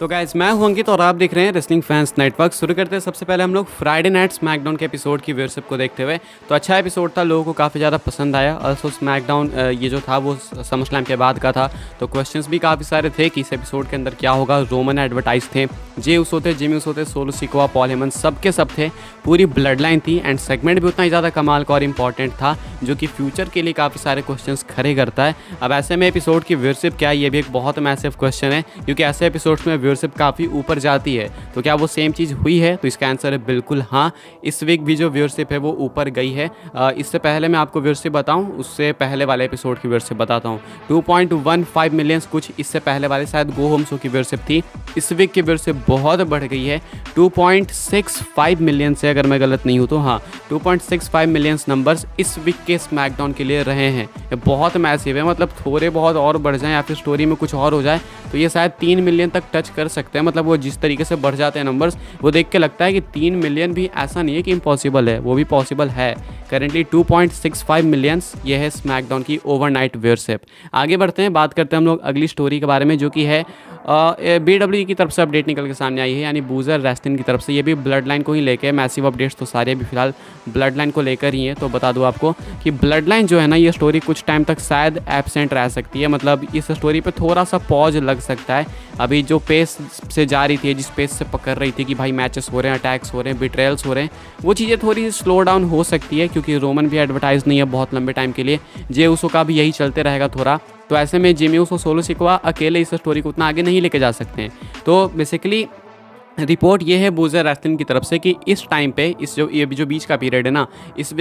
तो गाइस मैं हूं अंकित और आप देख रहे हैं रेसलिंग फैंस नेटवर्क। शुरू करते हैं सबसे पहले हम लोग फ्राइडे नाइट स्मैकडाउन के एपिसोड की व्यूअरशिप को देखते हुए। तो अच्छा एपिसोड था, लोगों को काफ़ी ज़्यादा पसंद आया। ऑल्सो स्मैकडाउन ये जो था वो समरस्लैम के बाद का था, तो क्वेश्चंस भी काफ़ी सारे थे कि इस एपिसोड के अंदर क्या होगा। रोमन एडवर्टाइज थे, जे उसो थे, जिमी उसो थे, सोलो सिकोआ, पॉल हेमन, सब के सब थे। पूरी ब्लड लाइन थी एंड सेगमेंट भी उतना ही ज़्यादा कमाल का और इंपॉर्टेंट था जो कि फ्यूचर के लिए काफ़ी सारे क्वेश्चंस खड़े करता है। अब ऐसे में एपिसोड की व्यूअरशिप क्या है, ये भी एक बहुत मैसिव क्वेश्चन है, क्योंकि ऐसे एपिसोड्स में व्यूअरशिप काफ़ी ऊपर जाती है। तो क्या वो सेम चीज़ हुई है? तो इसका आंसर है बिल्कुल हाँ। इस वीक भी जो व्यूअरशिप है वो ऊपर गई है। इससे पहले मैं आपको व्यूअरशिप बताऊं, उससे पहले वाले एपिसोड की व्यूअरशिप बताता हूं। 2.15 मिलियंस कुछ इससे पहले वाले शायद गो होम शो की व्यूअरशिप थी। इस वीक की व्यूअरशिप बहुत बढ़ गई है, 2.65 मिलियन से, अगर मैं गलत नहीं हूँ तो। हाँ, 2.65 मिलियंस नंबर्स इस वीक के स्मैकडाउन के लिए रहे हैं। ये बहुत मैसिव है, मतलब थोड़े बहुत और बढ़ जाएं या फिर स्टोरी में कुछ और हो जाए तो ये शायद 3 मिलियन तक टच कर सकते हैं। मतलब वो जिस तरीके से बढ़ जाते हैं नंबर्स, वो देख के लगता है कि 3 मिलियन भी ऐसा नहीं है कि इम्पॉसिबल है, वो भी पॉसिबल है। करेंटली 2.65 मिलियंस ये है स्मैकडाउन की ओवरनाइट व्यूअरशिप। आगे बढ़ते हैं, बात करते हैं हम लोग अगली स्टोरी के बारे में, जो कि है BW की तरफ से अपडेट निकल के सामने आई है, यानी बूजर रेस्टिन की तरफ से। ये भी ब्लड लाइन को ही लेके मैसिव अपडेट्स तो सारे भी फिलहाल ब्लड लाइन को लेकर ही हैं। तो बता दूं आपको कि ब्लड लाइन जो है ना, ये स्टोरी कुछ टाइम तक शायद एब्सेंट रह सकती है। मतलब इस स्टोरी पे थोड़ा सा पॉज लग सकता है। अभी जो पेस से जा रही थी, जिस पेस से पकड़ रही थी कि भाई मैचेस हो रहे हैं, अटैक्स हो रहे हैं, बिट्रेयल्स हो रहे हैं, वो चीज़ें थोड़ी स्लो डाउन हो सकती है, क्योंकि रोमन भी एडवर्टाइज नहीं है बहुत लंबे टाइम के लिए। जे उसो का भी यही चलते रहेगा थोड़ा। तो ऐसे में जिमी उसो, सोलो सिकोआ अकेले इस स्टोरी को उतना आगे नहीं लेके जा सकते हैं। तो बेसिकली रिपोर्ट ये है बूजर रेस्लिंग की तरफ से कि इस टाइम पे, ये जो बीच का पीरियड है ना, इस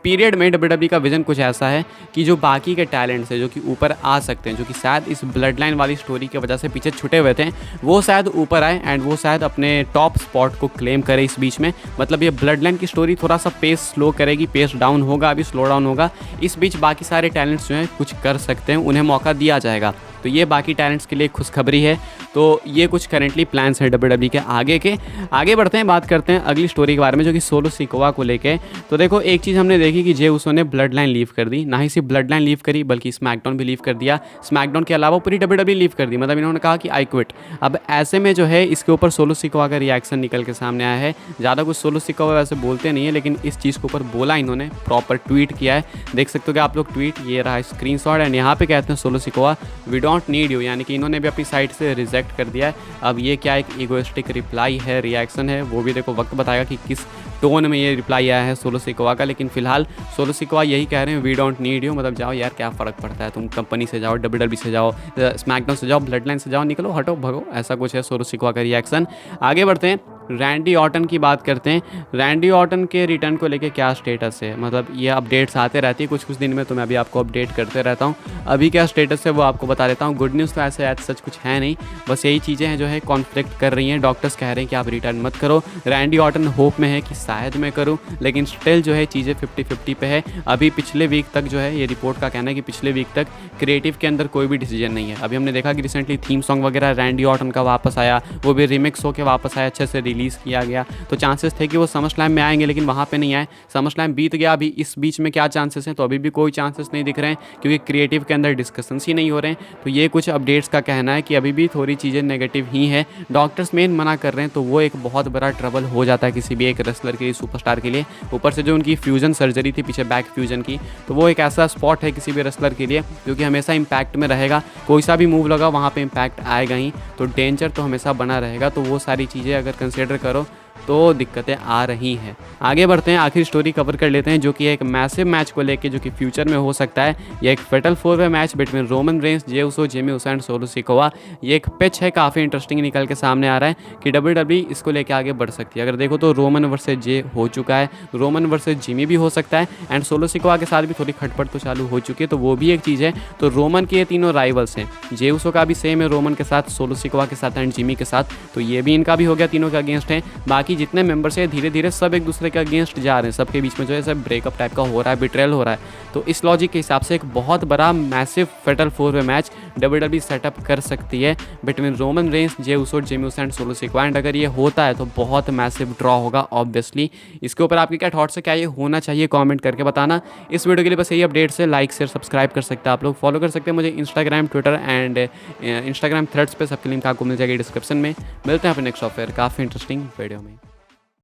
पीरियड में WWE का विजन कुछ ऐसा है कि जो बाकी के टैलेंट्स है जो कि ऊपर आ सकते हैं, जो कि शायद इस ब्लड लाइन वाली स्टोरी की वजह से पीछे छुटे हुए थे, वो शायद ऊपर आए एंड वो शायद अपने टॉप स्पॉट को क्लेम करे इस बीच में। मतलब ये ब्लड लाइन की स्टोरी थोड़ा सा पेस स्लो करेगी, पेस डाउन होगा, अभी स्लो डाउन होगा। इस बीच बाकी सारे टैलेंट्स जो हैं कुछ कर सकते हैं, उन्हें मौका दिया जाएगा। तो ये बाकी टैलेंट्स के लिए खुशखबरी है। तो ये कुछ करेंटली प्लान्स है WWE के आगे के। आगे बढ़ते हैं, बात करते हैं अगली स्टोरी के बारे में, जो कि सोलो सिकोआ को लेके। तो देखो, एक चीज़ हमने देखी कि जे उसो ने ब्लड लाइन लीव कर दी। ना ही सिर्फ ब्लड लाइन लीव करी, बल्कि स्मैकडाउन भी लीव कर दिया। स्मैकडाउन के अलावा पूरी WWE लीव कर दी। मतलब इन्होंने कहा कि आई क्विट। अब ऐसे में जो है, इसके ऊपर सोलो सिकोआ का रिएक्शन निकल के सामने आया है। ज़्यादा कुछ सोलो सिकोआ वैसे बोलते नहीं है, लेकिन इस चीज़ के ऊपर बोला इन्होंने, प्रॉपर ट्वीट किया है। देख सकते हो कि आप लोग ट्वीट, ये रहा स्क्रीनशॉट, एंड यहाँ पे कहते हैं सोलो सिकोआ वी डोंट नीड यू, यानी कि इन्होंने भी अपनी साइड से रिजेक्ट कर दिया है। अब ये क्या एक ईगोइस्टिक रिप्लाई है, रिएक्शन है, वो भी देखो वक्त बताएगा कि किस टोन में ये रिप्लाई आया है सोलो सिकोआ का। लेकिन फिलहाल सोलो सिकोआ यही कह रहे हैं, वी डोंट नीड यू। मतलब जाओ यार, क्या फ़र्क पड़ता है, तुम कंपनी से जाओ, WWE से जाओ, स्मैकडाउन से जाओ, ब्लड लाइन से जाओ, निकलो, हटो, भगो, ऐसा कुछ है सोलो सिकोआ का रिएक्शन। आगे बढ़ते हैं, रैंडी ऑर्टन की बात करते हैं। रैंडी ऑर्टन के रिटर्न को लेके क्या स्टेटस है, मतलब ये अपडेट्स आते रहती है कुछ दिन में, तो मैं अभी आपको अपडेट करते रहता हूँ। अभी क्या स्टेटस है वो आपको बता देता हूँ। गुड न्यूज़ तो ऐसे सच कुछ है नहीं, बस यही चीज़ें हैं जो है कॉन्फ्लिक्ट कर रही हैं। डॉक्टर्स कह रहे हैं कि आप रिटर्न मत करो। रैंडी ऑर्टन होप में है कि शायद मैं करूँ, लेकिन स्टिल जो है चीज़ें 50-50 पे है। अभी पिछले वीक तक जो है, ये रिपोर्ट का कहना है कि पिछले वीक तक क्रिएटिव के अंदर कोई भी डिसीजन नहीं है। अभी हमने देखा कि रिसेंटली थीम सॉन्ग वगैरह रैंडी ऑर्टन का वापस आया, वो भी रिमिक्स होकर वापस आया, अच्छे से रिलीज़ किया गया। तो चांसेस थे कि वो समरस्लैम में आएंगे, लेकिन वहाँ पे नहीं आए। समरस्लैम बीत गया, अभी इस बीच में क्या चांसेस हैं, तो अभी भी कोई चांसेस नहीं दिख रहे हैं, क्योंकि क्रिएटिव के अंदर डिस्कशंस ही नहीं हो रहे हैं। तो ये कुछ अपडेट्स का कहना है कि अभी भी थोड़ी चीज़ें नेगेटिव ही हैं। डॉक्टर्स मेन मना कर रहे हैं, तो वो एक बहुत बड़ा ट्रबल हो जाता है किसी भी एक रेसलर के लिए, सुपरस्टार के लिए। ऊपर से जो उनकी फ्यूजन सर्जरी थी पीछे, बैक फ्यूजन की, तो वो एक ऐसा स्पॉट है किसी भी रेसलर के लिए जो कि हमेशा इम्पैक्ट में रहेगा। कोई सा भी मूव लगा वहाँ पे इम्पैक्ट आएगा ही, तो डेंजर तो हमेशा बना रहेगा। तो वो सारी चीज़ें अगर कंसिडर करो तो दिक्कतें आ रही हैं। आगे बढ़ते हैं, आखिरी स्टोरी कवर कर लेते हैं, जो कि एक मैसिव मैच को लेके, जो कि फ्यूचर में हो सकता है। यह एक फेटल 4-वे match between Roman Reigns, Jey Uso, Jimmy Uso and Solo Sikoa. ये एक पिच है, काफ़ी इंटरेस्टिंग निकल के सामने आ रहा है कि WWE इसको लेके आगे बढ़ सकती है। अगर देखो तो रोमन वर्सेस जे हो चुका है, रोमन वर्सेस जिमी भी हो सकता है, एंड सोलो सिकोआ के साथ भी थोड़ी खटपट तो चालू हो चुकी है, तो वो भी एक चीज़ है। तो रोमन के ये तीनों राइवल्स हैं, जे उसो का भी सेम है रोमन के साथ, सोलो सिकोआ के साथ एंड जिमी के साथ, तो ये भी इनका भी हो गया, तीनों के अगेंस्ट है। बाकी बाकी जितने मेंबर्स हैं धीरे धीरे सब एक दूसरे के अगेंस्ट जा रहे हैं, सबके बीच में जो है सब ब्रेकअप टाइप का हो रहा है, बिट्रेयल हो रहा है। तो इस लॉजिक के हिसाब से एक बहुत बड़ा मैसिव फेटल 4-वे मैच WWE सेटअप कर सकती है between Roman Reigns, Jey Uso, Jimmy Uso and Solo Sikoa. And अगर ये होता है तो बहुत मैसिव ड्रॉ होगा ऑब्वियसली। इसके ऊपर आपके क्या थॉट्स है, क्या ये होना चाहिए, कमेंट करके बताना। इस वीडियो के लिए बस यही अपडेट्स है, लाइक शेयर सब्सक्राइब कर सकते हैं आप लोग, फॉलो कर सकते हैं मुझे Instagram, Twitter and Instagram threads पे, सबकी लिंक आपको मिल जाएगी डिस्क्रिप्शन में। मिलते हैं अपने नेक्स्ट सॉफ्टवेयर काफ़ी इंटरेस्टिंग वीडियो में।